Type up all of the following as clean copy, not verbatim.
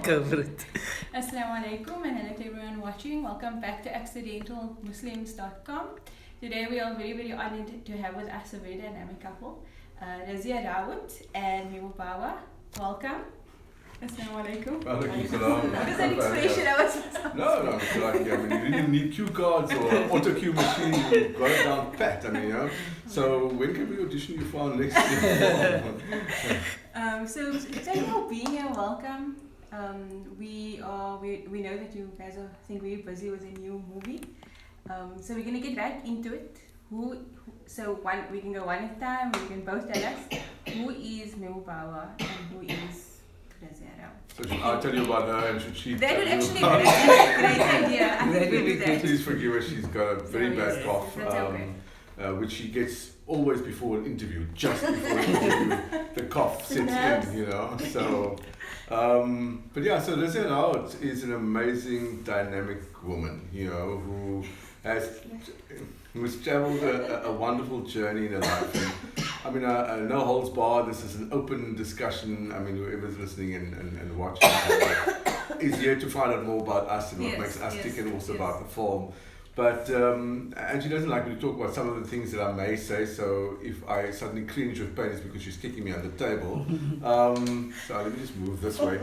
Cover it. Assalamu alaikum and hello to everyone watching. Welcome back to accidentalmuslims.com. Today we are very, very honored to have with us a very dynamic couple, Razia Rawoot and Mehboob Bawa. Welcome. Assalamu alaikum. Alaikum salam. What is that expression? I was No, it's like, I mean, you didn't need cue cards or auto cue machine, you got it down pat, I mean, you know. So when can we audition you for our next year? So thank you for being here. Welcome. We know that you guys are, I think, very busy with a new movie. So we're gonna get right into it. We can go one at a time. We can both tell us who is Mehboob Bawa and who is Razia Rawoot. So should I tell you about her and should she That would tell you actually about be a great idea. I think we do that. Please forgive her, she's got a very bad cough, That's okay. which she gets always before an interview, just before an interview, the cough sets in, you know. So, but yeah, so Razia Rawoot is an amazing, dynamic woman, you know, who's travelled a wonderful journey in her life. And, I mean, no holds barred. This is an open discussion. I mean, whoever's listening and watching is here to find out more about us and what makes us tick, and also about the film. But, and she doesn't like me to talk about some of the things that I may say, so if I suddenly cringe with pain, it's because she's kicking me on the table. So let me just move this way.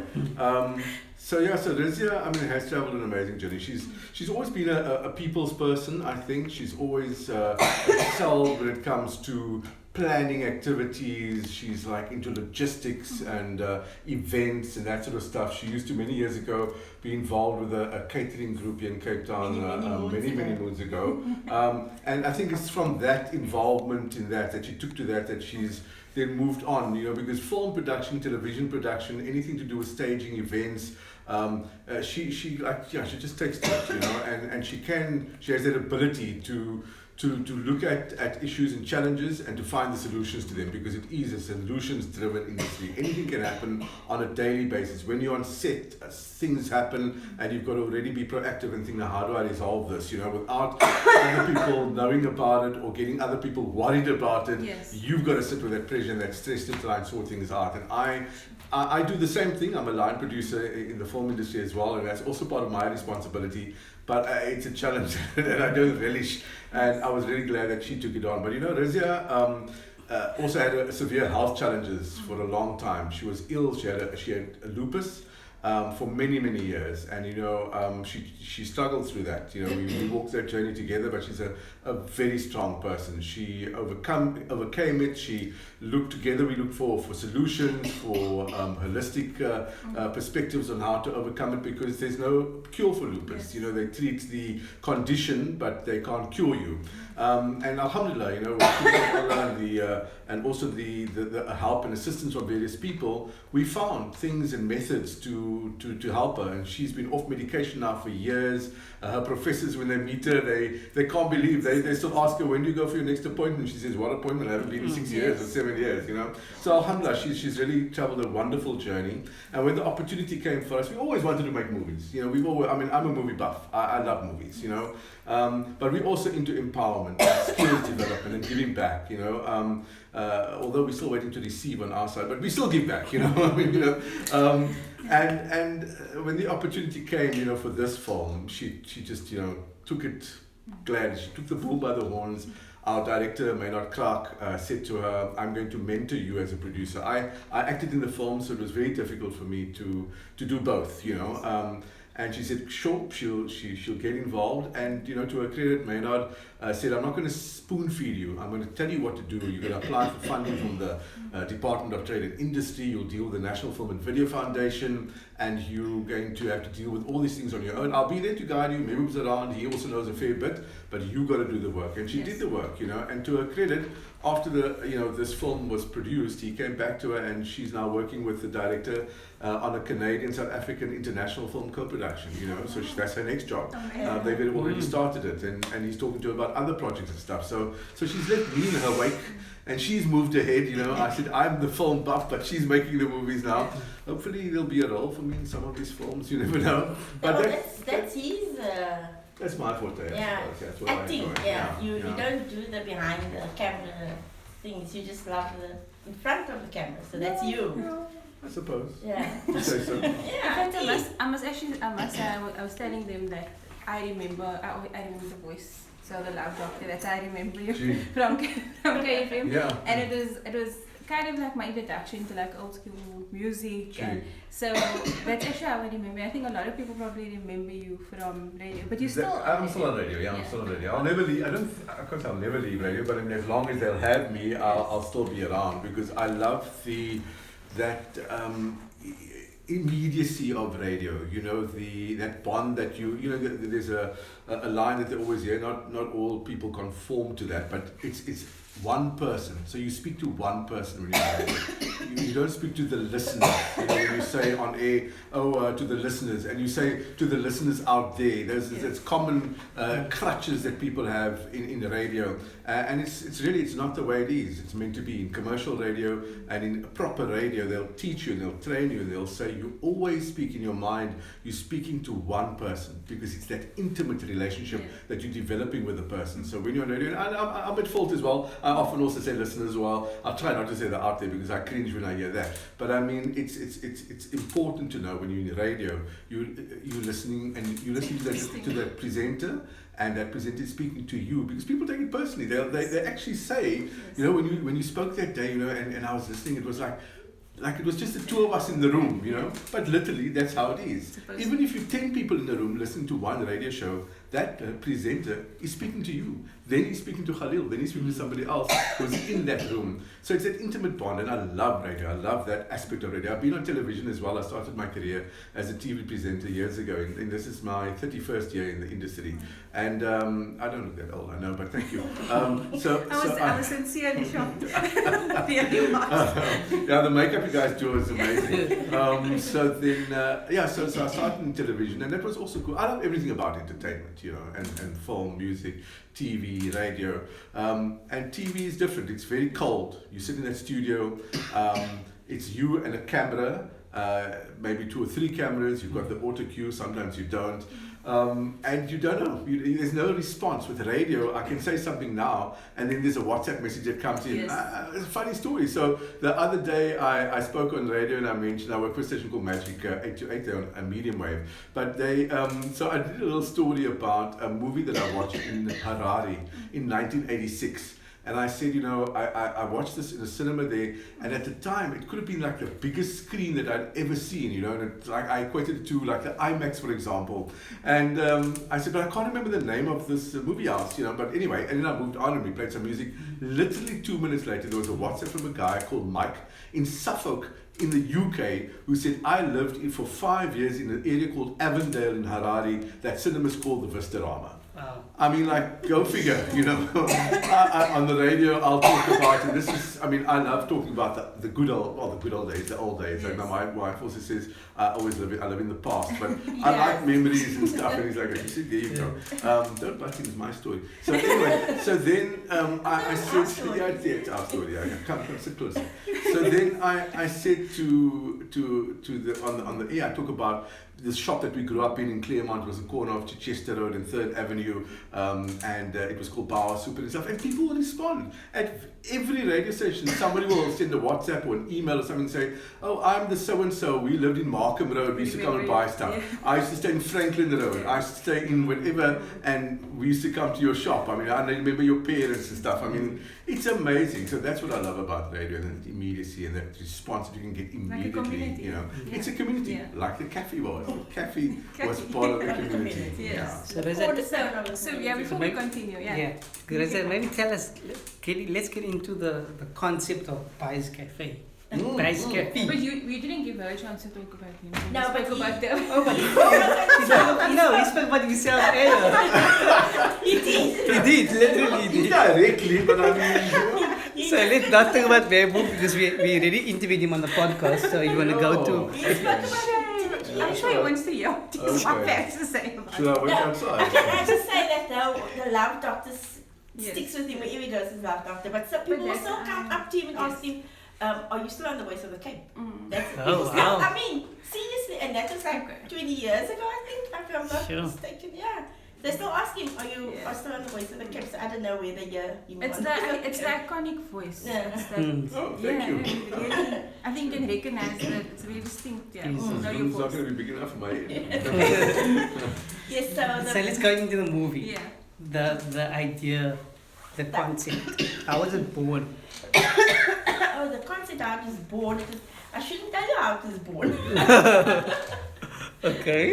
So Razia, I mean, has travelled an amazing journey. She's always been a people's person, I think. She's always excelled when it comes to planning activities. She's like into logistics and events and that sort of stuff. She used to, many years ago, be involved with a catering group here in Cape Town many moons ago. And I think it's from that involvement in that she took to that she's then moved on, you know, because film production, television production, anything to do with staging events, she just takes to it, you know, and she has that ability to look at issues and challenges and to find the solutions to them, because it is a solutions-driven industry. Anything can happen on a daily basis. When you're on set, things happen and you've got to already be proactive and think, now how do I resolve this, you know, without other people knowing about it or getting other people worried about it. Yes. You've got to sit with that pressure and that stress to try and sort things out. And I do the same thing. I'm a line producer in the film industry as well, and that's also part of my responsibility. But it's a challenge that I don't relish, and I was really glad that she took it on. But you know, Razia also had severe health challenges for a long time. She was ill. She had lupus for many years, and you know, she struggled through that. You know, we walked that journey together. But she's a very strong person. She overcame it. She looked together. We looked for solutions, for holistic perspectives on how to overcome it, because there's no cure for lupus. Yes. You know, they treat the condition, but they can't cure you. And alhamdulillah, you know, with Allah and also the help and assistance from various people, we found things and methods to help her. And she's been off medication now for years. Her professors, when they meet her, they can't believe. They still ask her, when do you go for your next appointment? She says, what appointment? I haven't been in 6 years or 7 years, you know. So alhamdulillah, she's really travelled a wonderful journey. And when the opportunity came for us, we always wanted to make movies. You know, I'm a movie buff. I love movies, you know. But we're also into empowerment, skills development, and giving back, you know. Although we're still waiting to receive on our side, but we still give back, you know. I mean, you know. And when the opportunity came, you know, for this film, she just, you know, took it glad. She took the bull by the horns. Our director, Maynard Clark, said to her, I'm going to mentor you as a producer. I acted in the film, so it was very difficult for me to do both, you know. And she said, sure, she'll get involved. And, you know, to her credit, Maynard said, I'm not going to spoon feed you. I'm going to tell you what to do. You're going to apply for funding from the Department of Trade and Industry. You'll deal with the National Film and Video Foundation. And you're going to have to deal with all these things on your own. I'll be there to guide you. Mehboob's around. He also knows a fair bit. But you got to do the work. And she did the work, you know. And to her credit, after this film was produced, he came back to her, and she's now working with the director on a Canadian-South African international film co-production, you know, so that's her next job. They've already started it, and he's talking to her about other projects and stuff. So she's left me in her wake, and she's moved ahead, you know. I said, I'm the film buff, but she's making the movies now. Hopefully there'll be a role for me in some of these films, you never know. But that's his... That's my forte. That's what acting. You Yeah. don't do the behind the camera things. You just love the in front of the camera. So that's you. I suppose. Yeah. You say so. Yeah, I must I must say, I was telling them that I remember the voice. So the loud doctor, that's how I remember you from KFM. Yeah. And it was kind of like my introduction to like old school music. And so that's actually how I remember. I think a lot of people probably remember you from radio, but you still. I'm still on radio. Yeah, I'm still on radio. I'll never leave. Of course, I'll never leave radio. But I mean, as long as they'll have me, I'll still be around because I love that immediacy of radio. You know, that bond that there's a line that they always hear. Not all people conform to that, but it's one person. So you speak to one person when you're on radio. You don't speak to the listener. You know, when you say on air, to the listeners, and you say to the listeners out there. There's common crutches that people have in the radio, and it's not the way it is. It's meant to be in commercial radio and in proper radio. They'll teach you and they'll train you and they'll say you always speak in your mind. You're speaking to one person because it's that intimate relationship that you're developing with the person. So when you're on radio, and I'm at fault as well. I often also say listeners as well. I'll try not to say that out there because I cringe when I hear that. But I mean, it's important to know when you're in radio, you're listening and you listen to the presenter, and that presenter is speaking to you because people take it personally. They actually say, you know, when you spoke that day, you know, and I was listening, it was like it was just the two of us in the room, you know. But literally, that's how it is. Even if you're 10 people in the room listening to one radio show, that presenter is speaking to you. Then he's speaking to Khalil. Then he's speaking to somebody else who's in that room. So it's that intimate bond, and I love radio. I love that aspect of radio. I've been on television as well. I started my career as a TV presenter years ago, and this is my 31st year in the industry. And I don't look that old, I know, but thank you. I was sincerely shocked. Yeah, the makeup you guys do is amazing. So I started in television, and that was also cool. I love everything about entertainment, you know, and film, music, TV, radio. And TV is different. It's very cold. You sit in that studio. It's you and a camera, maybe 2 or 3 cameras. You've got the auto cue. Sometimes you don't. And you don't know. There's no response. With radio, I can say something now, and then there's a WhatsApp message that comes in. It's a funny story. So the other day, I spoke on radio, and I mentioned I work for a station called Magic 828. They're on a medium wave. But so I did a little story about a movie that I watched in Harare in 1986. And I said, you know, I watched this in a cinema there, and at the time it could have been like the biggest screen that I'd ever seen, you know, and I equated it to like the IMAX, for example. And I said, but I can't remember the name of this movie house, you know. But anyway, and then I moved on and we played some music. Literally 2 minutes later, there was a WhatsApp from a guy called Mike in Suffolk, in the UK, who said, I lived for 5 years in an area called Avondale in Harare. That cinema's called the Vistarama. Wow. I mean, like, go figure, you know. On the radio, I'll talk about, and this is, I mean, I love talking about the good old days, the old days. Like my wife also says, I live in the past, but I like memories and stuff. And he's like, you see, there you go. Don't butt in, it's my story. So anyway, so then I said, yeah, it's our story. Come sit closer. So then I said to on the air, I talk about this shop that we grew up in Claremont. Was the corner of Chichester Road and 3rd Avenue, and it was called Bawa Super and stuff. And people will respond. At every radio station, somebody will send a WhatsApp or an email or something and say, oh, I'm the so-and-so. We lived in Markham Road. We used to come and buy stuff. Yeah. I used to stay in Franklin Road. I used to stay in whatever, and we used to come to your shop. I mean, I remember your parents and stuff. I mean, it's amazing. So that's what I love about radio, and that immediacy and that response that you can get immediately. Like you know, it's a community, like the cafe was. The cafe was part of the community. Yes. Yeah. So before we continue, Razia, maybe tell us. Let's get into the concept of Bhai's Cafe. Bhai's Cafe. But you didn't give her a chance to talk about him. No, but about them. Oh, but he spoke about himself earlier. He did. He did, literally did. Indirectly, but I mean. So let's not talk about Mehboob because we already interviewed him on the podcast. So you want to go to? I'm sure he wants to hear what my parents are saying about Should I wait outside? Can I just say that though, the love doctor sticks with him wherever he goes as love doctor. But some people will still come up to him and ask him, are you still on the West of the Cape? That's wow. I mean, seriously, and that was like 20 years ago, I think, if I'm not mistaken. Yeah. They still ask him, are you are still on the voice of the Cape? So I don't know whether It's the iconic voice. Yeah. It's that, Oh, thank you. Really, I think you can recognize that. It's very distinct. Yeah. Yes. Know your It's not voice. going to be big enough for my head. Yes, So let's go into the movie. Yeah. The idea, the concept. How was it born? Oh, the concept how it was born. I shouldn't tell you how it was born. Okay.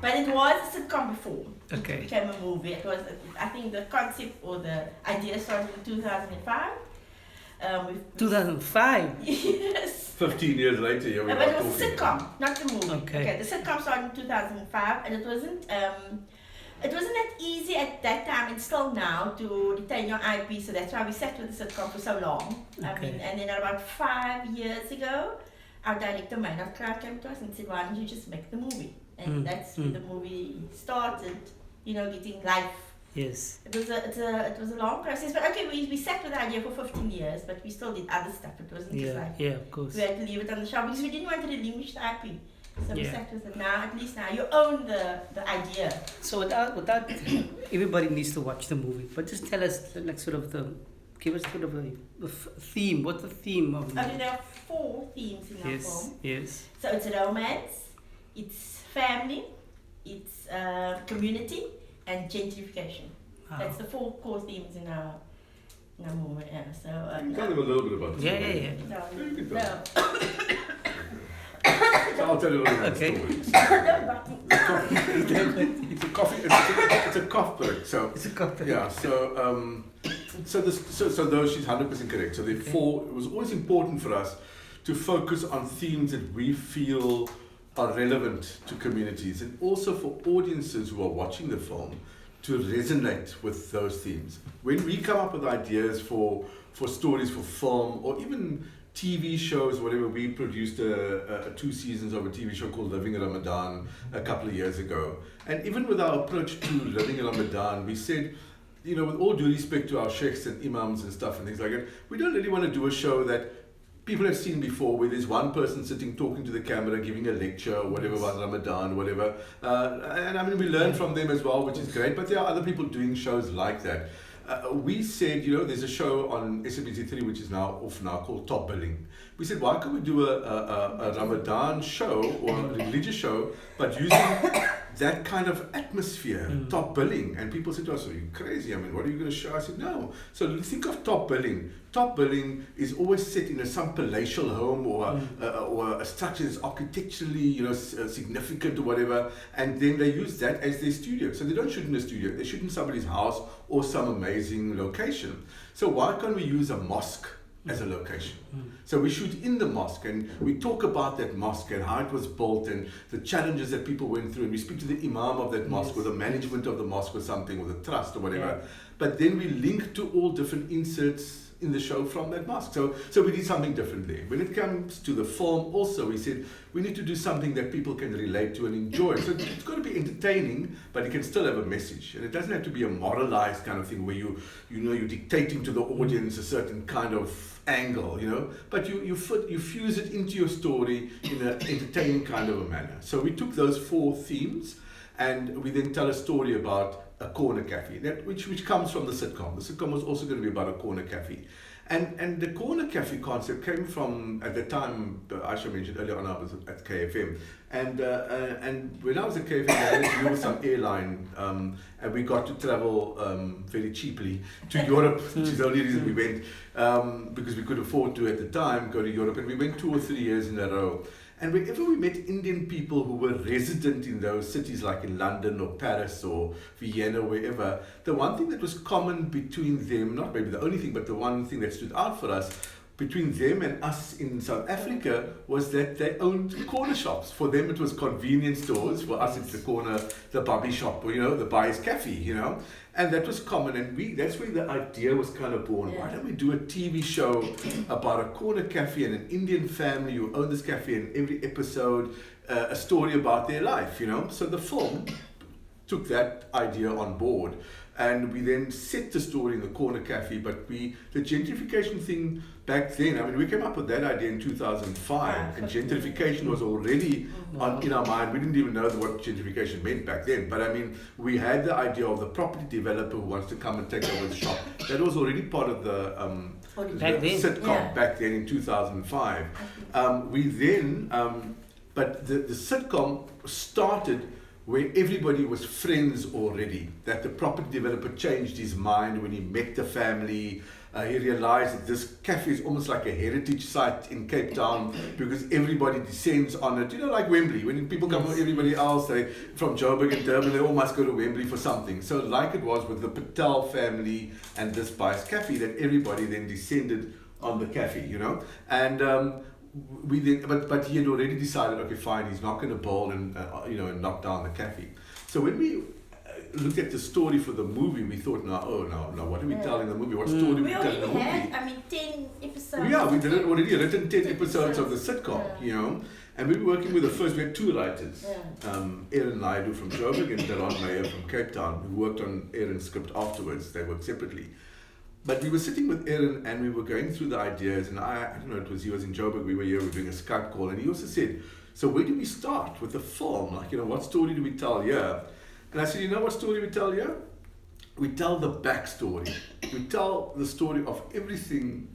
But it was a sitcom before. Okay. It became a movie. It was, I think, the concept or the idea started in 2005. 2005. Yes. 15 years later, here we are But it was a talking. sitcom, not the movie. Okay. The sitcom started in 2005, and it wasn't that easy at that time, and still now, to retain your IP. So that's why we sat with the sitcom for so long. I Okay. mean, and then about 5 years ago, our director Maynard Clark came to us and said, "Why don't you just make the movie?" And that's when the movie started. Getting life. Yes. It was a long process, but okay, we sat with the idea for 15 years, but we still did other stuff. It wasn't just like Of course. we had to leave it on the shelf because we didn't want to relinquish the IP. So we Yeah. sat with it. Now, at least now, you own the idea. So without everybody needs to watch the movie, but just tell us like sort of give us sort of a theme. What's the theme of the I mean, movie? there are 4 themes in our Yes. film. Yes. So it's romance, it's family, it's community, and gentrification. Wow. That's the 4 core themes in our movie. Yeah. So Tell them a little bit about this. Yeah. You can No. tell. So I'll tell you a little bit of Okay. the story. No, but It's a coffee. It's a cough bird. So It's a couple. yeah. So those she's 100% correct. So therefore, it was always important for us to focus on themes that we feel are relevant to communities, and also for audiences who are watching the film to resonate with those themes. When we come up with ideas for stories for film or even TV shows, whatever, we produced 2 seasons of a TV show called Living in Ramadan a couple of years ago. And even with our approach to Living in Ramadan, we said, with all due respect to our sheikhs and imams and stuff and things like that, we don't really want to do a show that people have seen before, where there's one person sitting talking to the camera, giving a lecture or whatever about Ramadan, whatever. And I mean, we learn from them as well, which is great, but there are other people doing shows like that. We said, there's a show on SABC3 which is now off now called Top Billing. We said, why can't we do a Ramadan show or a religious show, but using that kind of atmosphere, Top Billing? And people said to us, are you crazy? I mean, what are you going to show? I said, no. So think of Top Billing. Top Billing is always set in some palatial home or a structure that's architecturally, significant or whatever, and then they use that as their studio. So they don't shoot in a studio, they shoot in somebody's house or some amazing location. So why can't we use a mosque as a location? So we shoot in the mosque and we talk about that mosque and how it was built and the challenges that people went through, and we speak to the imam of that mosque or the management of the mosque or something, or the trust or whatever. But then we link to all different inserts in the show from that mosque. So we did something different there. When it comes to the film also, we said we need to do something that people can relate to and enjoy. So it's got to be entertaining, but it can still have a message. And it doesn't have to be a moralized kind of thing where you're dictating to the audience a certain kind of angle, but you fuse it into your story in an entertaining kind of a manner. So we took those 4 themes and we then tell a story about a corner cafe, which comes from the sitcom. The sitcom was also going to be about a corner cafe. And the corner cafe concept came from, at the time, Aisha mentioned earlier on, I was at KFM. And when I was at KFM, I had to deal with some airline, and we got to travel very cheaply to Europe, which is the only reason we went, because we could afford to, at the time, go to Europe. And we went 2 or 3 years in a row. And whenever we met Indian people who were resident in those cities, like in London or Paris or Vienna, wherever, the one thing that was common between them, not maybe the only thing, but the one thing that stood out for us, between them and us in South Africa, was that they owned corner shops. For them it was convenience stores, for us it's the bubby shop, or the Bhai's cafe, and that was common. And that's where the idea was kind of born. Why don't we do a TV show about a corner cafe and an Indian family who own this cafe, and every episode a story about their life, So the film took that idea on board. And we then set the story in the corner cafe, but the gentrification thing back then, I mean, we came up with that idea in 2005, and gentrification was already in our mind. We didn't even know what gentrification meant back then, but I mean, we had the idea of the property developer who wants to come and take over the shop. That was already part of the sitcom back then in 2005. But the sitcom started where everybody was friends already, that the property developer changed his mind when he met the family. He realized that this cafe is almost like a heritage site in Cape Town because everybody descends on it. You know, like Wembley, when people come from everybody else, they from Joburg and Durban, they all must go to Wembley for something. So like it was with the Patel family and this Bhai's cafe, that everybody then descended on the cafe, you know. And we then, but he had already decided, okay, fine, he's not going to bowl and and knock down the cafe. So when we looked at the story for the movie, we thought, no, what do we tell in the movie? What story do we tell in the movie? 10 episodes. Yeah, we did already written 10 episodes of the sitcom, and we were working with we had two writers, Aaron Naidu from Joburg and Daron Meyer from Cape Town, who worked on Aaron's script afterwards. They worked separately. But we were sitting with Aaron and we were going through the ideas, and I don't know, he was in Joburg, we were here, we were doing a Skype call, and he also said, so where do we start with the film? Like, what story do we tell here? And I said, you know what story we tell here? We tell the backstory. We tell the story of everything.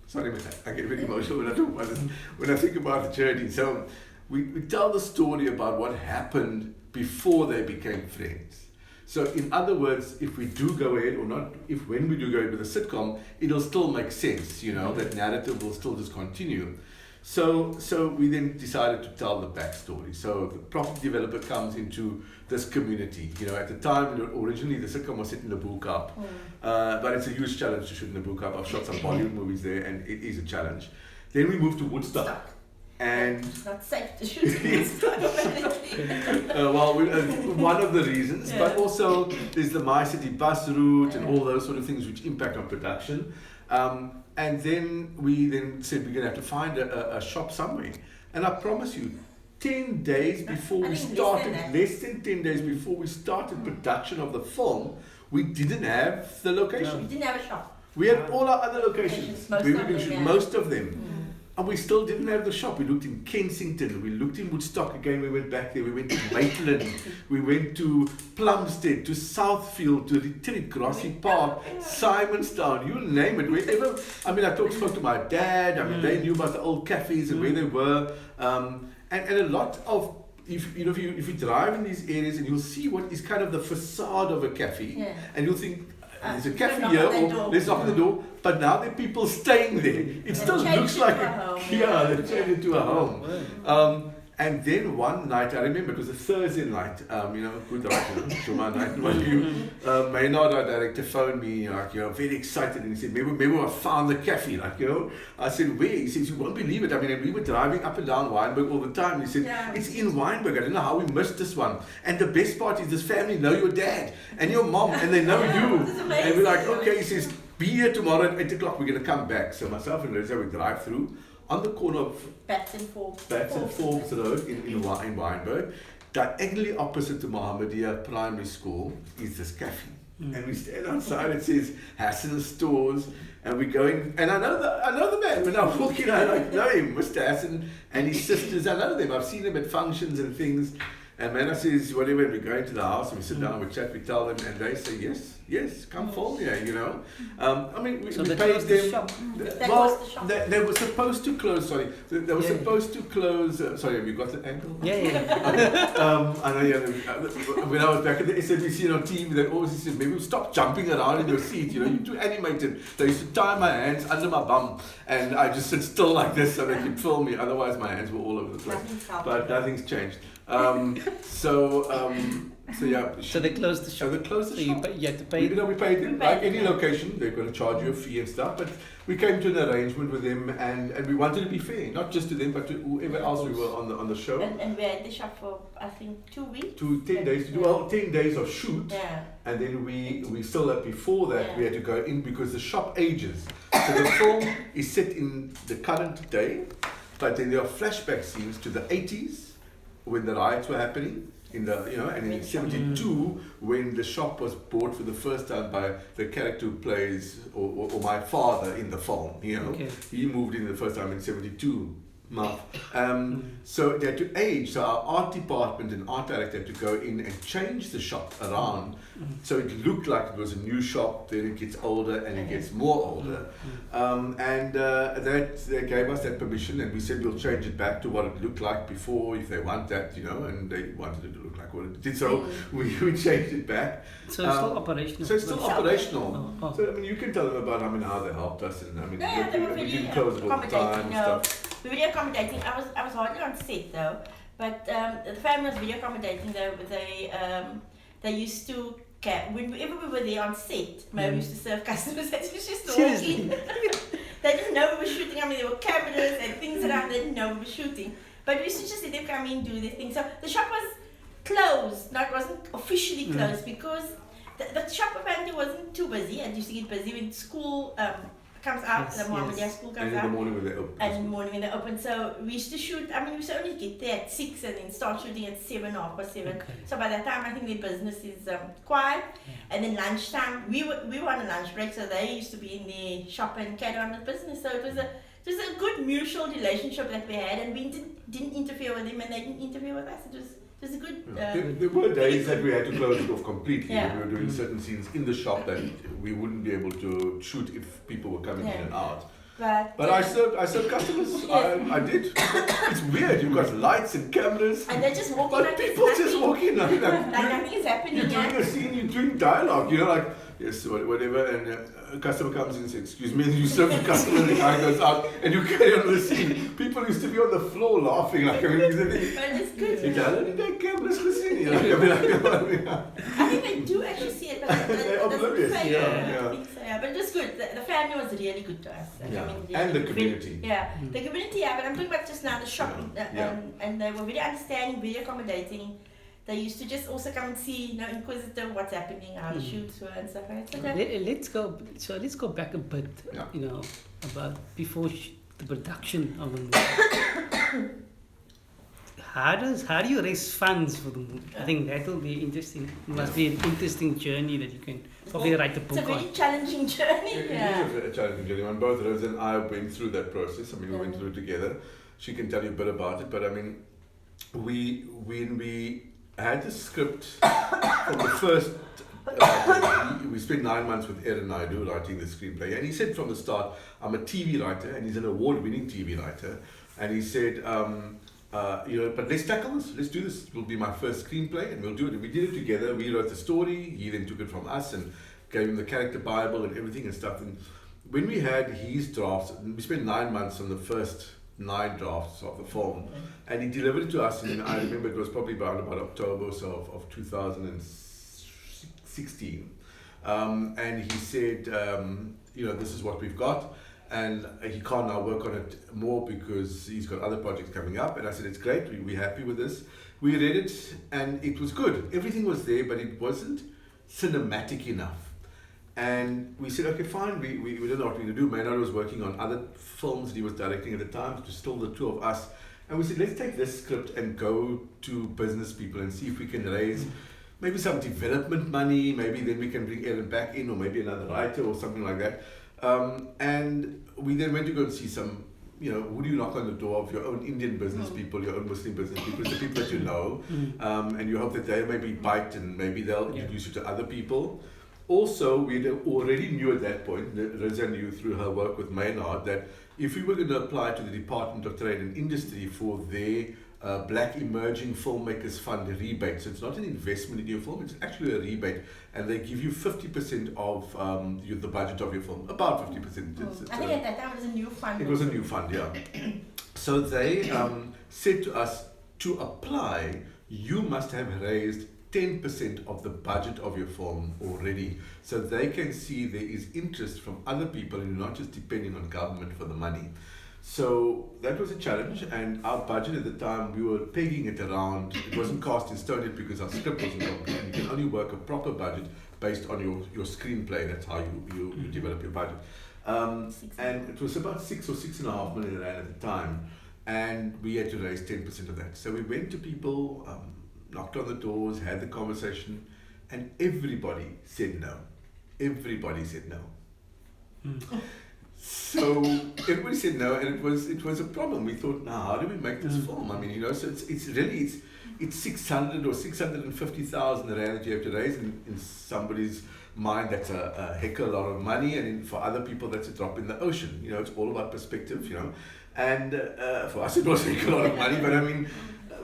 Sorry, I get very emotional when I talk about this, when I think about the journey. So we tell the story about what happened before they became friends. So in other words, if we do go ahead or not, when we do go ahead with a sitcom, it'll still make sense, that narrative will still just continue. So we then decided to tell the backstory. So the property developer comes into this community. At the time, originally the sitcom was set in the Boekap, but it's a huge challenge to shoot in the Boekap. I've shot some Bollywood movies there, and it is a challenge. Then we moved to Woodstock. And it's not safe to shoot in Woodstock. One of the reasons, but also there's the My City bus route and all those sort of things which impact on production. And then we said we're going to have to find a shop somewhere. And I promise you, 10 days before we started, less than 10 days before we started production of the film, we didn't have the location. We didn't have a shop. We had all our other locations. We were going to shoot most of them. And we still didn't have the shop. We looked in Kensington, we looked in Woodstock again, we went back there, we went to Maitland, we went to Plumstead, to Southfield, to Retreat, Grassy Park, Simonstown, you name it, wherever. I mean, spoke to my dad, they knew about the old cafes and where they were. And a lot of, if you drive in these areas and you'll see what is kind of the facade of a cafe, and you'll think, there's a cafe here, or let's knock on the door. But now there are people staying there. It still looks like they changed it to a home. And then one night, I remember it was a Thursday night, good writer, Shuma night, Maynard, our director, phoned me, very excited, and he said, maybe I found the cafe, I said, where? He says, you won't believe it. I mean, we were driving up and down Wynberg all the time. He said, it's in Wynberg. I don't know how we missed this one. And the best part is this family know your dad and your mom, and they know you. And we're like, okay, he says, be here tomorrow at 8 o'clock, we're going to come back. So myself and Razia, we drive through. On the corner of Bats and Forbes Road in Wynberg, diagonally opposite to Mohammedia Primary School is this cafe. And we stand outside, it says Hassan's Stores, and we go in, and I know the man. When I walk in, I know him, Mr. Hassan and his sisters, I know them. I've seen them at functions and things. And Manna says, whatever, and we go into the house and we sit down, we chat, we tell them, and they say, yes, come film here, I mean, we paid them. They were supposed to close, They were supposed to close, sorry, have you got the angle? Yeah. I know, when I was back at the SABC on TV, they always said, maybe stop jumping around in your seat, you're too animated. They used to tie my hands under my bum, and I just sit still like this so they could film me, otherwise my hands were all over the place. But nothing's changed. So they closed the shop. So you had to pay. We paid them like any location. They're going to charge you a fee and stuff. But we came to an arrangement with them, and we wanted to be fair, not just to them, but to whoever else we were on the show. And we had the shop for I think 2 weeks. 10 days. 10 days of shoot. Yeah. And then we still had before that we had to go in because the shop ages. So the film is set in the current day, but then there are flashback scenes to the 80s. when the riots were happening. And in 72, when the shop was bought for the first time by the character who plays, or my father in the film, he moved in the first time in 72. So they had to age. So our art department and art director had to go in and change the shop around, so it looked like it was a new shop. Then it gets older and it gets more older, they gave us that permission, and we said we'll change it back to what it looked like before if they want that, and they wanted it to look like what it did. So we changed it back. So it's still operational. So it's still operational. So you can tell them about how they helped us, and they were we really didn't close all the time and stuff. We were really accommodating. I was hardly on set though, but the family was really accommodating. They used to whenever we were there on set, Mo used to serve customers. They used to just walk in. They didn't know we were shooting. I mean, there were cameras and things around. They didn't know we were shooting, but we used to just let them come in, do their thing. So the shop was closed. No, it wasn't officially closed because the shop apparently wasn't too busy. It used to get busy when school comes out, the Mohammedia school comes out. And in the morning when they open. And in the morning when they open. So we used to shoot, we used to only get there at 6 and then start shooting at 7, 7:30. Okay. So by that time I think their business is quiet. And then lunchtime, we were on a lunch break, so they used to be in the shop and carry on with business. So it was a good mutual relationship that we had, and we didn't interfere with them and they didn't interfere with us. It was a good... there were days that we had to close it off completely. Yeah. We were doing certain scenes in the shop that we wouldn't be able to shoot if people were coming in and out. But I served customers. I did. It's weird. You've got lights and cameras. And they just walk in but people just walk in like nothing is happening. You're doing a scene, you're doing dialogue, yes, whatever, and a customer comes in and says, excuse me, and you serve the customer and the guy goes out and you carry on with the scene. People used to be on the floor laughing But it's good. I think they do actually see it, but they're oblivious. But it was good. The family was really good to us. And the community. The community, but I'm talking about just now the shop, and they were very understanding, very accommodating. They used to just also come and see, inquisitive, what's happening, how the shoots were and stuff like that. Let's go back a bit, about before the production of the movie. How do you raise funds for the movie? I think that will be interesting. It must be an interesting journey that you can probably write a book on. It's a very challenging journey. It is a challenging journey. And both Razia and I went through that process. We went through it together. She can tell you a bit about it. But when we had the script from the first, we spent 9 months with Aaron Naidu writing the screenplay. And he said from the start, I'm a TV writer, and he's an award-winning TV writer. And he said, but let's tackle this. Let's do this. It will be my first screenplay, and we'll do it. And we did it together. We wrote the story. He then took it from us and gave him the character Bible and everything and stuff. And when we had his drafts, we spent 9 months on the first 9 drafts of the film, and he delivered it to us. And I remember it was probably around about October or so of 2016. And he said, this is what we've got. And he can't now work on it more because he's got other projects coming up. And I said, it's great, we're happy with this. We read it and it was good. Everything was there, but it wasn't cinematic enough. And we said, okay, fine, we don't know what we're going to do. Maynard was working on other films that he was directing at the time. It was still the two of us. And we said, let's take this script and go to business people and see if we can raise maybe some development money. Maybe then we can bring Aaron back in, or maybe another writer or something like that. And we then went to go and see some, who do you knock on the door of your own Indian business people, your own Muslim business people, the people that you know, and you hope that they maybe bite and maybe they'll introduce you to other people. Also, we already knew at that point, Razia knew through her work with Maynard, that if we were going to apply to the Department of Trade and Industry for their Black Emerging Filmmakers Fund rebate, so it's not an investment in your film, it's actually a rebate, and they give you 50% of the budget of your film, about 50%. I think at that time it was a new fund. It was a new fund, yeah. So they said to us, to apply, you must have raised 10% of the budget of your film already, so they can see there is interest from other people and you're not just depending on government for the money. So that was a challenge, and our budget at the time, we were pegging it around, it wasn't cast in stone yet because our script wasn't complete. You can only work a proper budget based on your screenplay. That's how you develop your budget. And it was about 6 or 6.5 million rand at the time. and we had to raise 10% of that. So we went to people, knocked on the doors, had the conversation, and everybody said no. Everybody said no. So everybody said no, and it was a problem. We thought, now how do we make this film? I mean, you know, so it's really 600 or 650,000 rand that you have to raise in somebody's mind. That's a heck of a lot of money, and for other people that's a drop in the ocean. You know, it's all about perspective. You know, and for us it was a heck of a lot of money, but I mean.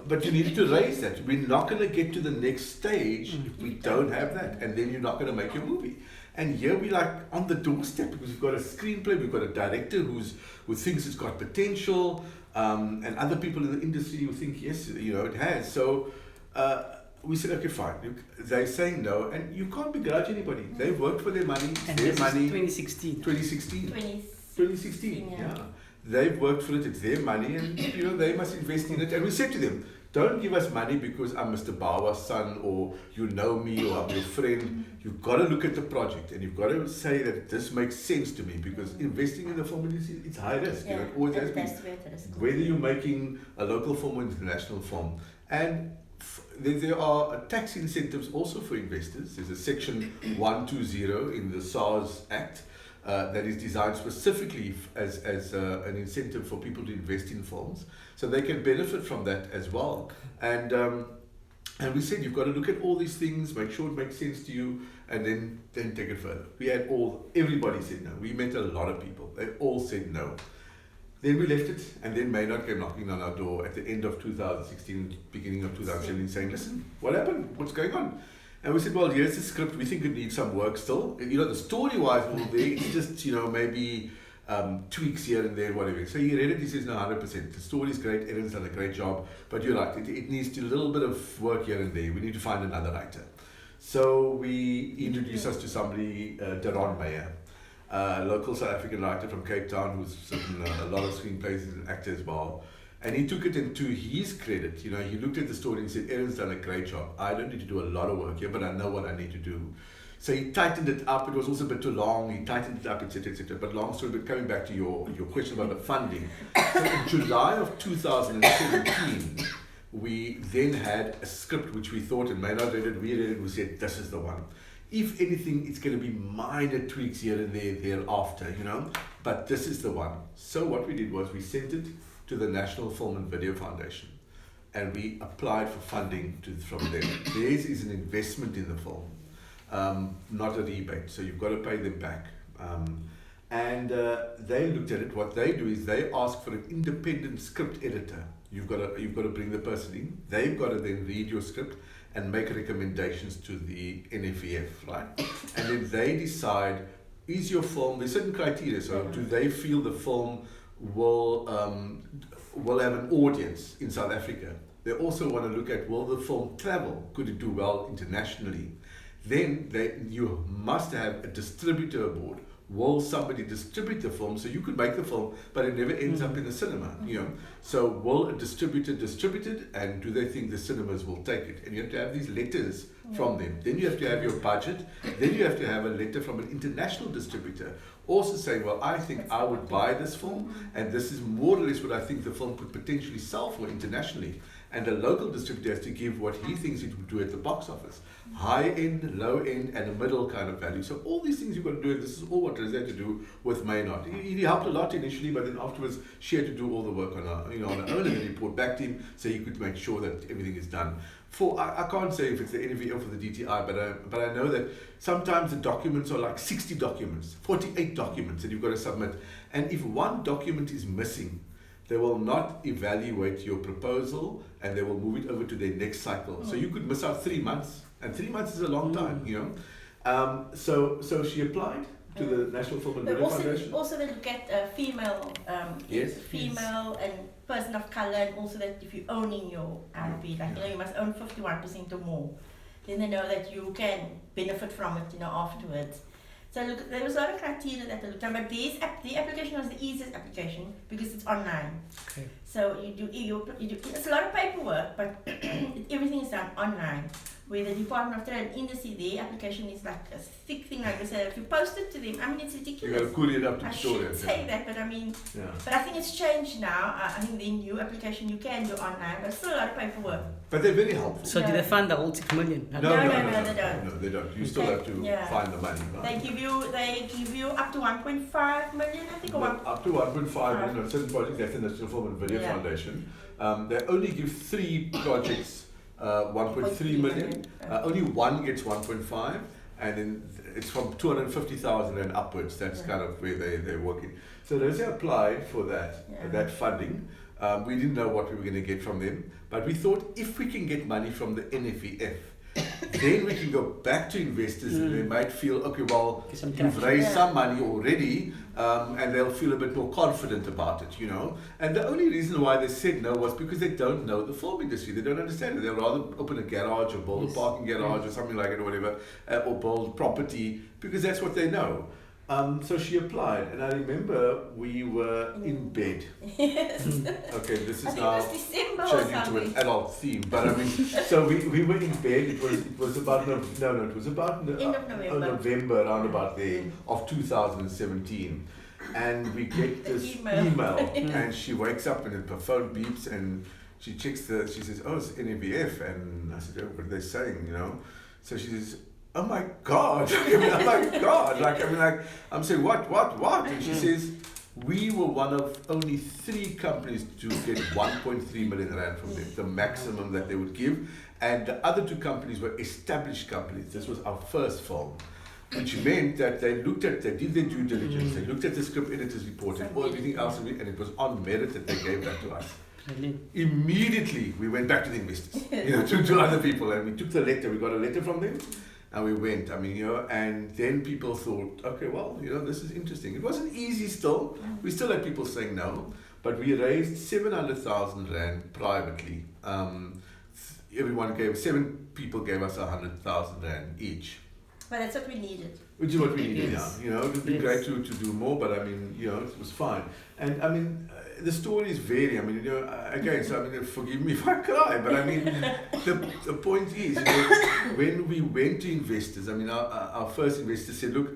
But you need to raise that. We're not going to get to the next stage if we don't have that, and then you're not going to make your movie. And here we're like on the doorstep because we've got a screenplay, we've got a director who thinks it's got potential, and other people in the industry who think yes, you know, it has. So we said, okay, fine. They're saying no, and you can't begrudge anybody. They've worked for their money. It's And their this money. is 2016. 2016. 2016. Yeah. Yeah. They've worked for it. It's their money, and you know they must invest in it. And we said to them, don't give us money because I'm Mr. Bawa's son, or you know me, or I'm your friend. You've got to look at the project, and you've got to say that this makes sense to me, because investing in the film industry, it's high risk. You know, it always has been. Whether you're making a local film or international film, and there are tax incentives also for investors. There's a section 120 in the SARS Act. That is designed specifically as an incentive for people to invest in films, so they can benefit from that as well. And we said you've got to look at all these things, make sure it makes sense to you, and then take it further. Everybody said no. We met a lot of people. They all said no. Then we left it, and then Maynard came knocking on our door at the end of 2016, beginning of 2017, saying, "Listen, what happened? What's going on?" And we said, well, here's the script. We think it needs some work still. You know, the story-wise, it's just, you know, maybe tweaks here and there, whatever. So he read it, he says, no, 100%. The story's great, Erin's done a great job. But you're right, it needs a little bit of work here and there. We need to find another writer. So he introduced us to somebody, Daron Meyer, a local South African writer from Cape Town who's written a lot of screenplays, he's an actor as well. And he took it into his credit. You know, he looked at the story and said, Erin's done a great job. I don't need to do a lot of work here, but I know what I need to do. So he tightened it up. It was also a bit too long. He tightened it up, etc., etc. But long story, but coming back to your question about the funding. So in July of 2017, we then had a script which we thought, and Maynard read it, we read it, we said, this is the one. If anything, it's going to be minor tweaks here and there thereafter, you know. But this is the one. So what we did was we sent it to the National Film and Video Foundation, and we applied for funding from them. Theirs is an investment in the film, not a rebate, so you've got to pay them back. And they looked at it. What they do is they ask for an independent script editor. You've got to bring the person in. They've got to then read your script and make recommendations to the NFEF, right? And then they decide, is your film, there's certain criteria, so do they feel the film will have an audience in South Africa? They also want to look at, will the film travel? Could it do well internationally? Then you must have a distributor aboard. Will somebody distribute the film? So you could make the film, but it never ends up in the cinema, you know. So will a distributor distribute it, and do they think the cinemas will take it? And you have to have these letters from them. Then you have to have your budget. Then you have to have a letter from an international distributor also saying, well, I think I would buy this film, and this is more or less what I think the film could potentially sell for internationally. And the local distributor has to give what he thinks it would do at the box office. High end, low end, and a middle kind of value. So all these things you've got to do, and this is all what Razia had to do with Maynard. He helped a lot initially, but then afterwards she had to do all the work on her, on her own, and then report back to him so he could make sure that everything is done. I can't say if it's the NVF or the DTI, but I know that sometimes the documents are like 60 documents, 48 documents that you've got to submit. And if one document is missing, they will not evaluate your proposal, and they will move it over to their next cycle. So you could miss out 3 months, and 3 months is a long time, you know. So she applied to the National Film and Video Foundation. Also they look at female, female and person of color, and also that if you own in your IP, like, you know, you must own 51% or more. Then they know that you can benefit from it, you know, afterwards. So look, there was a lot of criteria that they looked at, but the application was the easiest application because it's online. Okay. So you do it's a lot of paperwork, but everything is done online. where the Department of Trade and Industry, their application is like a thick thing like this. If you post it to them, I mean, it's You ridiculous. got to courier it up to I Pretoria. should say that, but I mean, Yeah. but I think it's changed now. I think the new application you can do online, but still a lot of paperwork. But they're very helpful. So did they fund the whole 6 million? No, they don't. No, they don't. You still They- have to yeah. find the money, right? They give you up to 1.5 million, I think, or one. Up to 1.5 million on certain projects. That's the National Film and Video Yeah. Foundation. They only give 3 projects 1.3 million. Only one gets 1.5, and then it's from 250,000 and upwards. That's Yeah. kind of where they're working. So Razia applied for Yeah. that funding. We didn't know what we were going to get from them, but we thought if we can get money from the NFEF, then we can go back to investors and they might feel, okay, well, Get some you've traction. raised Yeah. some money already, and they'll feel a bit more confident about it, you know. And the only reason why they said no was because they don't know the film industry. They don't understand it. They'll rather open a garage or build a parking garage or something like it or whatever, or build property, because that's what they know. So she applied, and I remember we were in bed. Yes. Okay, this I is think it now was December or changing to something. an adult theme, but I mean, so we were in bed. It was about it was about End of November. November around about there of 2017, and we get this Email. and she wakes up and her phone beeps and she checks she says, oh, it's NABF, and I said, oh, what are they saying, you know? So she says, oh my God, oh my God, I'm saying, what? And she says, we were one of only 3 companies to get 1.3 million rand from them, the maximum that they would give. And the other 2 companies were established companies. This was our first film, which meant that they did their due diligence, they looked at the script editor's report and everything else, and it was on merit that they gave that to us. Brilliant. Immediately, we went back to the investors, to other people, and we took the letter, we got a letter from them. And we went, and then people thought, okay, well, this is interesting. It wasn't easy still. We still had people saying no, but we raised 700,000 rand privately. 7 people gave us 100,000 rand each. But that's what we needed. Which is what we needed, Yes. yeah. It would be Yes. great to do more, but it was fine. And the stories vary. Again, so forgive me if I cry, but the point is, when we went to investors, our first investor said, look,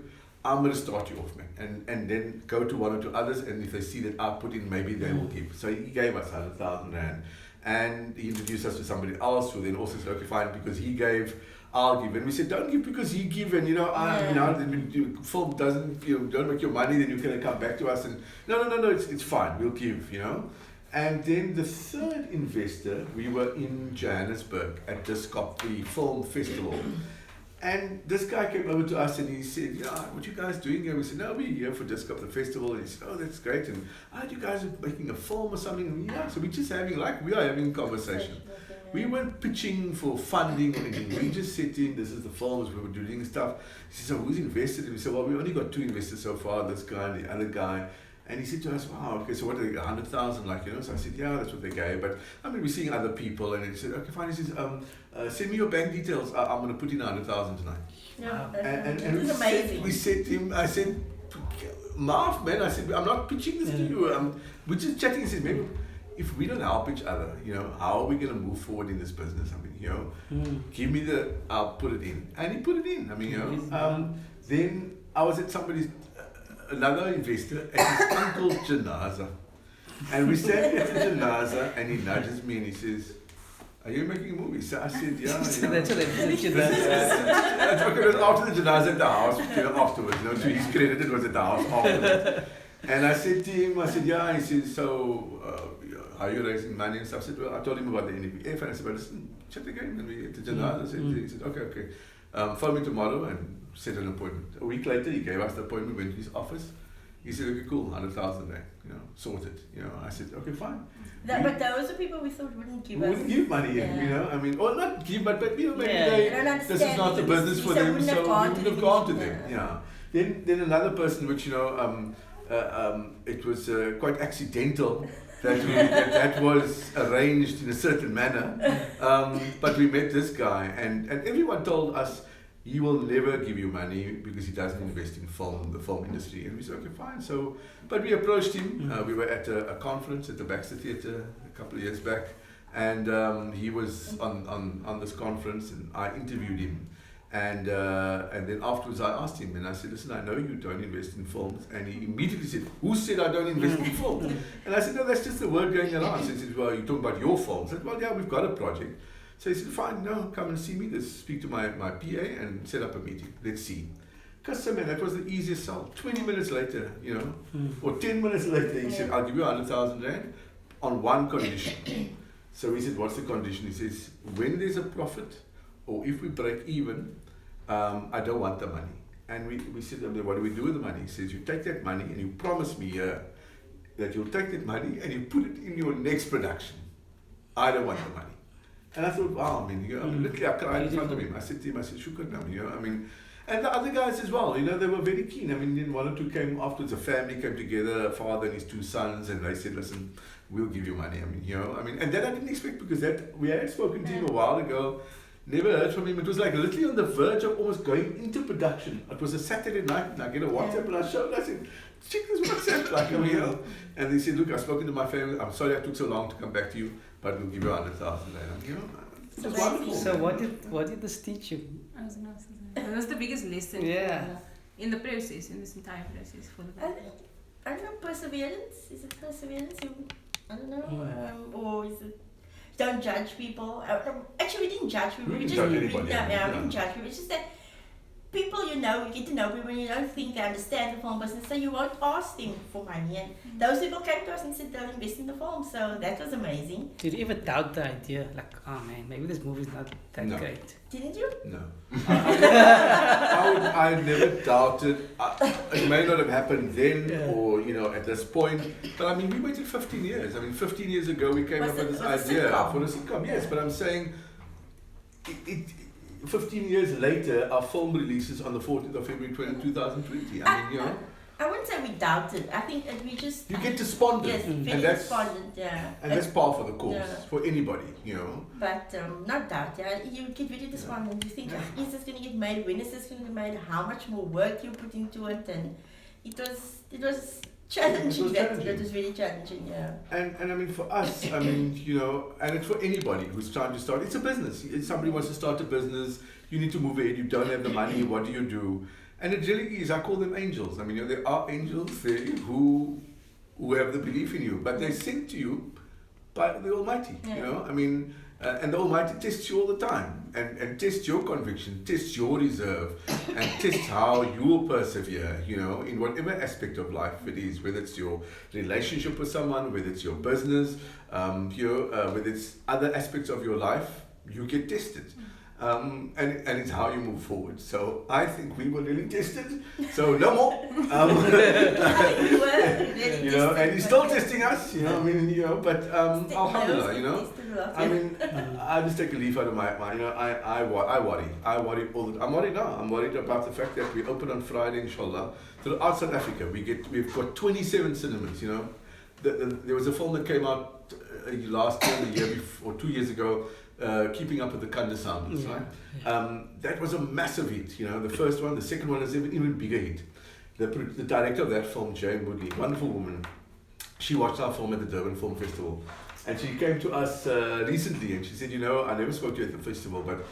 I'm going to start you off, man, and then go to 1 or 2 others, and if they see that I put in, maybe they will give. So he gave us 100,000 rand, and he introduced us to somebody else who then also said, okay, fine, because he gave, I'll give. And we said, don't give because he give, and film doesn't, don't make your money, then you're going to come back to us, and no, it's fine, we'll give, And then the third investor, we were in Johannesburg at Discop, the film festival. And this guy came over to us and he said, what you guys doing here? We said, no, we're here for Discop, the festival. And he said, oh, that's great. And you guys are making a film or something? And yeah, so we're just having, we are having a conversation. We weren't pitching for funding or anything. We just sat in, this is the films, we were doing stuff. He said, so who's invested? And we said, well, we only got 2 investors so far, this guy and the other guy. And he said to us, wow, okay, so what are they, 100,000, So I said, yeah, that's what they gave. But we're seeing other people. And he said, okay, fine. He says, send me your bank details. I'm going to put in 100,000 tonight. Yeah, And it's amazing. we said to him, I said, Marv, man, I said, I'm not pitching this to you. We're just chatting. He said, maybe if we don't help each other, how are we going to move forward in this business? Give me I'll put it in. And he put it in. Then I was at another investor at his uncle's janaza. And we sat at the janaza and he nudges me and he says, are you making a movie? So I said, yeah. That's what they did. Okay, it was after the janaza at the house, afterwards. To his credit, it was at the house afterwards. And I said to him, yeah. He said, so how are you raising money and stuff? I said, well, I told him about the NPF and I said, well, listen, check the game. And we at the janaza. He said, okay. Phone me tomorrow and set an appointment. A week later, he gave us the appointment, went to his office. He said, okay, cool, 100,000 rand, sorted. I said, okay, fine. But those are people we thought wouldn't give us. Wouldn't give money, or not give, but maybe They don't this is understand not the business it. for So them, wouldn't so have we gone wouldn't to have the gone to investment, them. Then another person, which it was quite accidental that was arranged in a certain manner. But we met this guy, and everyone told us he will never give you money because he doesn't invest in the film industry. And we said, okay, fine. But we approached him. We were at a conference at the Baxter Theatre a couple of years back. And he was on this conference, and I interviewed him. And then afterwards I asked him, and I said, listen, I know you don't invest in films. And he immediately said, who said I don't invest in films? And I said, no, that's just the word going around. So he said, well, you're talking about your films. I said, well, yeah, we've got a project. So he said, fine, no, come and see me. Let's speak to my PA and set up a meeting. Let's see. Customer, that was the easiest sell. 20 minutes later, or 10 minutes later, he said, I'll give you 100,000 rand on one condition. So we said, what's the condition? He says, when there's a profit, or if we break even, I don't want the money. And we said, what do we do with the money? He says, you take that money and you promise me that you'll take that money and you put it in your next production. I don't want the money. And I thought, wow, literally I cried in front of him. I said to him, shukran, and the other guys as well, they were very keen. Then one or two came afterwards, a family came together, a father and his two sons, and they said, listen, we'll give you money. And that I didn't expect, because that we had spoken to him a while ago, never heard from him. It was like literally on the verge of almost going into production. It was a Saturday night, and I get a WhatsApp, and I showed, I said, check this WhatsApp, And they said, look, I've spoken to my family, I'm sorry I took so long to come back to you, but we'll give you 100,000. It was wonderful. So what did this teach you? I was gonna say that. That was the biggest lesson in the process, in this entire process for the guy. I don't know, perseverance. Is it perseverance? I don't know. Or is it don't judge people? Actually, we didn't judge people. We didn't judge people. It's just that people, you get to know people, and you don't think they understand the film business, so you won't ask them for money. And those people came to us and said they'll invest in the film, so that was amazing. Did you ever doubt the idea? Like, oh man, maybe this movie's not that great. Didn't you? No. I never doubted. It may not have happened then or, at this point. But we waited 15 years. 15 years ago we came up with this idea for a sitcom. Yes, but I'm saying 15 years later, our film releases on the 14th of February 2020. I wouldn't say we doubted. I think that we just... You get despondent. Yes, very despondent, And that's par for the course, for anybody, But not doubt, you get very despondent. You think, is this going to get made? When is this going to get made? How much more work you put into it? And it was challenging. It was very challenging, And for us, and it's for anybody who's trying to start. It's a business. If somebody wants to start a business, you need to move ahead. You don't have the money. What do you do? And it really is. I call them angels. There are angels there who have the belief in you, but they're sent to you by the Almighty. And the Almighty tests you all the time, and tests your conviction, tests your reserve, and tests how you will persevere, in whatever aspect of life it is, whether it's your relationship with someone, whether it's your business, whether it's other aspects of your life, you get tested. And it's how you move forward. So I think we were really tested. So no more. And he's still testing us. But alhamdulillah, I just take a leaf out of my mind. I worry. I worry all the time. I'm worried now. I'm worried about the fact that we open on Friday, inshallah. Throughout South Africa, we've got 27 cinemas. There was a film that came out last year, the year before, 2 years ago. Keeping Up with the Kandasamis, right? That was a massive hit, the first one. The second one is even bigger hit. The director of that film, Jane Woodley, wonderful woman, she watched our film at the Durban Film Festival, and she came to us recently and she said, I never spoke to you at the festival, but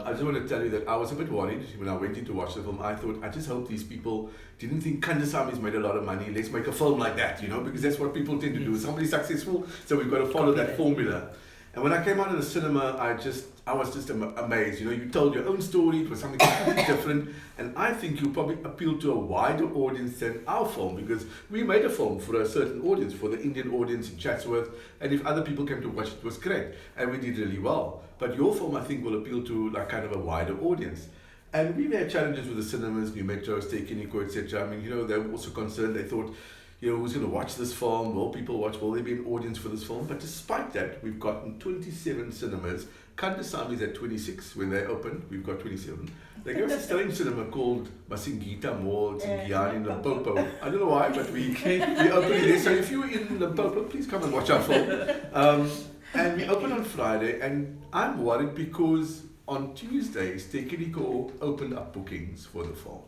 I just want to tell you that I was a bit worried when I went in to watch the film. I thought, I just hope these people didn't think Kandasamis made a lot of money, let's make a film like that, because that's what people tend to do. Somebody's successful, so we've got to follow that formula. And when I came out of the cinema, I was just amazed. You told your own story. It was something completely different. And I think you probably appealed to a wider audience than our film, because we made a film for a certain audience, for the Indian audience in Chatsworth. And if other people came to watch it, was great. And we did really well. But your film, I think, will appeal to like kind of a wider audience. And we've had challenges with the cinemas, New Metro, Stekeniko, etc. They were also concerned. They thought, who's going to watch this film? Will people watch? Will there be an audience for this film? But despite that, we've gotten 27 cinemas. Kandasamy is at 26 when they opened. We've got 27. They gave us a strange cinema called Masingita Mall. It's in Giyani, Limpopo. I don't know why, but we opened it there. So if you're in Limpopo, please come and watch our film. And we opened on Friday, and I'm worried because on Tuesday, Stekeniko opened up bookings for the film.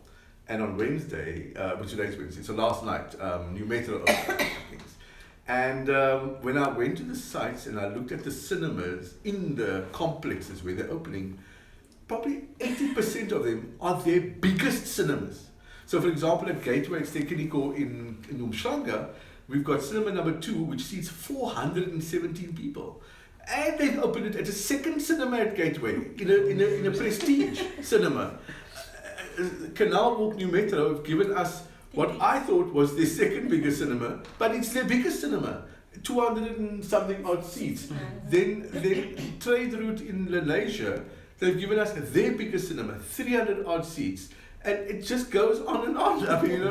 And on Wednesday, which today's Wednesday, so last night, New Metro opened up bookings. And when I went to the sites and I looked at the cinemas in the complexes where they're opening, probably 80% of them are their biggest cinemas. So for example, at Gateway Stekeniko in Umhlanga, we've got cinema number 2, which seats 417 people. And they've opened it at a second cinema at Gateway, in a prestige cinema. Canal Walk New Metro have given us what I thought was their second biggest cinema, but it's their biggest cinema, 200 and something odd seats. Then Trade Route in Malaysia, they've given us their biggest cinema, 300 odd seats, and it just goes on and on. I mean,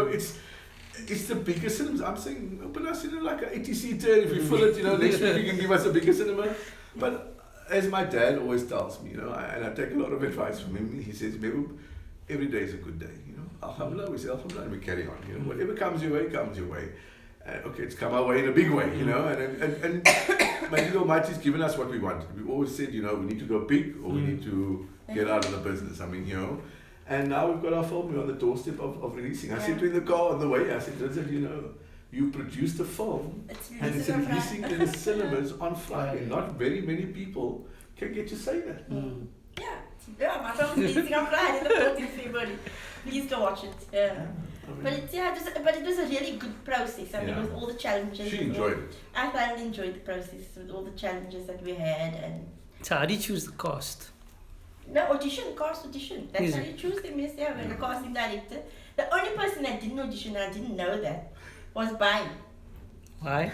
it's the biggest cinemas. I'm saying open us like an 80-seater. If we fill it, next week you can give us a bigger cinema. But as my dad always tells me, and I take a lot of advice from him. He says, Mehboob, every day is a good day. Alhamdulillah, we say Alhamdulillah, and we carry on. Whatever comes your way, comes your way. Okay, it's come our way in a big way, and maybe the Almighty's given us what we want. We always said, we need to go big or we need to get out of the business. I mean, and now we've got our film. We're on the doorstep of releasing. I said to in the car on the way, I said, Razia, you produced a film and it's releasing in the cinemas on Friday. Not very many people can get to say that. Yeah, my film is releasing on Friday, the 14th February. Please go watch it. Yeah. But it was a really good process. I mean, with all the challenges. She enjoyed it. I thoroughly enjoyed the process with all the challenges that we had. And So how do you choose the cast? no, cast audition. That's how you choose them. Yes, the casting director. The only person that didn't audition, and I didn't know that, was Bhai. Why?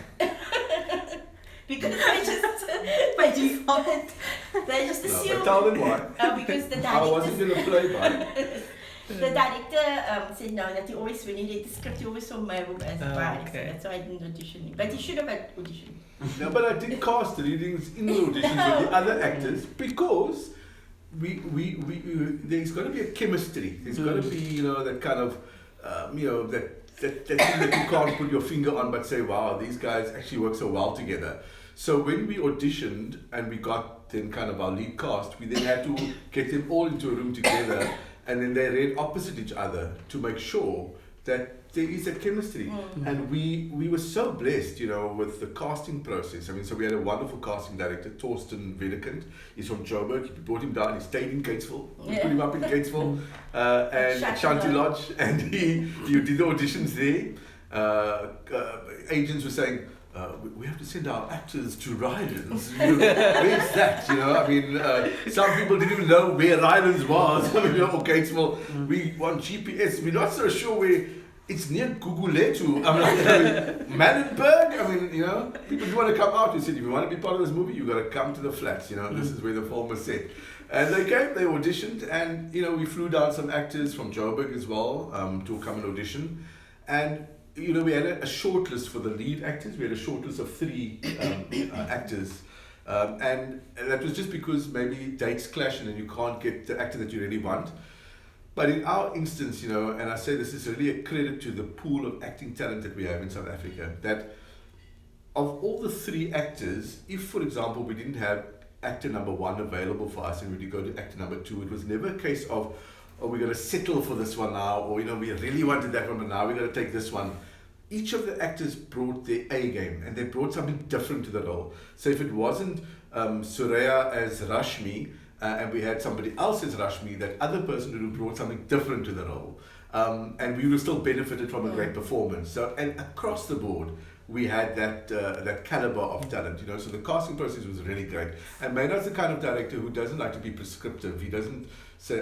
Because they just assumed. But tell them why. Because the director. I wasn't going to play Bhai. The director said no, that he always, when he read the script, he always saw Mehboob as Bhai. Okay. So that's why I didn't audition him. But he should have had audition. No, but I did cast readings in the auditions with the other actors because there's got to be a chemistry. There's got to be that kind of that thing that you can't put your finger on but say, wow, these guys actually work so well together. So when we auditioned and we got then kind of our lead cast, we then had to get them all into a room together, and then they read opposite each other to make sure that there is a chemistry. And we were so blessed, with the casting process. I mean, so we had a wonderful casting director, Torsten Vedekant. He's from Joburg. We brought him down. He stayed in Gatesville. We put him up in Gatesville and at Shanti Lodge, and he did the auditions there. Agents were saying, we have to send our actors to Rylands. Where's that? I mean, some people didn't even know where Rylands was. I mean, or Gatesville. We want GPS. We're not so sure where. It's near Guguletu. I mean, Manenberg. I mean, people do want to come out. He said, if you want to be part of this movie, you got to come to the flats. This is where the film was set. And they came, they auditioned, and we flew down some actors from Joburg as well to come and audition. And we had a short list for the lead actors. We had a short list of 3 actors. And that was just because maybe dates clash and then you can't get the actor that you really want. But in our instance, and I say this is really a credit to the pool of acting talent that we have in South Africa, that of all the 3 actors, if, for example, we didn't have actor number 1 available for us and we go to actor number 2, it was never a case of, we're going to settle for this one now, or, we really wanted that one, but now we're going to take this one. Each of the actors brought their A game, and they brought something different to the role. So if it wasn't Suraya as Rashmi, and we had somebody else as Rashmi, that other person would have brought something different to the role. And we would have still benefited from a great performance. So, and across the board, we had that caliber of talent, So the casting process was really great. And Maynard's the kind of director who doesn't like to be prescriptive. He doesn't say,